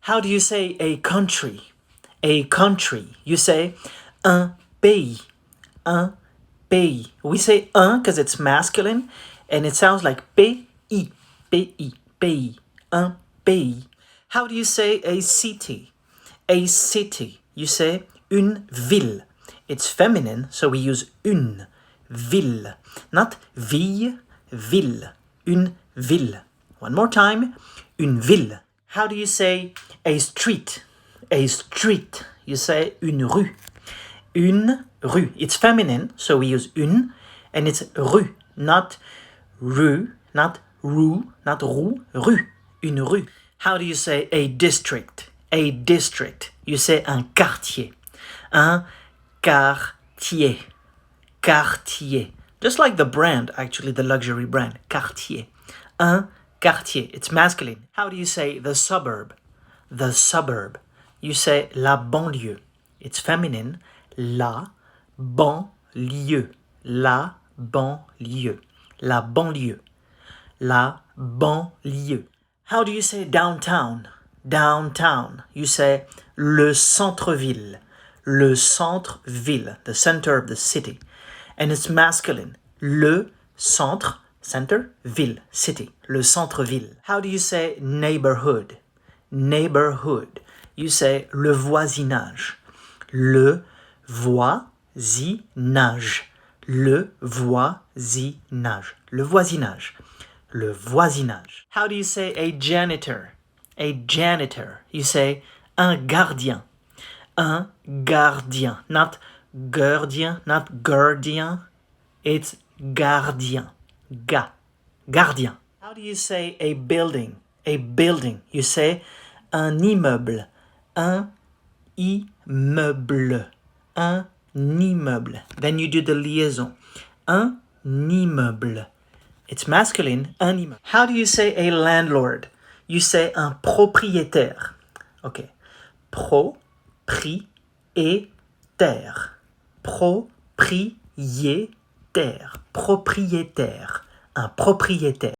How do you say a country? A country. You say un pays. Un pays. We say un because it's masculine and it sounds like pays. Pays. Pays. Un pays. How do you say a city? A city. You say une ville. It's feminine, so we use une ville. Not ville, ville. Une ville. One more time. Une ville. How do you say a street? A street. You say une rue. Une rue. It's feminine, so we use une, and it's rue, not rue, not roue, not roue, rue. Une rue. How do you say a district? A district. You say un quartier. Un quartier. Quartier. Just like the brand, actually, the luxury brand. Quartier. Un quartier. It's masculine. How do you say the suburb? The suburb. You say la banlieue. It's feminine. La banlieue. La banlieue. La banlieue. La banlieue. How do you say downtown? Downtown. You say le centre-ville. Le centre-ville. The center of the city. And it's masculine. Le centre, ville, city. Le centre-ville. How do you say neighborhood? Neighborhood. You say le voisinage. Le voisinage. Le voisinage. Le voisinage. Le voisinage. How do you say a janitor? A janitor. You say un gardien. Un gardien. Not gardien, not gardien. It's gardien. Gardien. How do you say a building? A building. You say un immeuble. Un immeuble. Un immeuble. Then you do the liaison. Un immeuble. It's masculine, un immeuble. How do you say a landlord? You say un propriétaire. Okay. Propriétaire. Propriétaire. Propriétaire. Un propriétaire.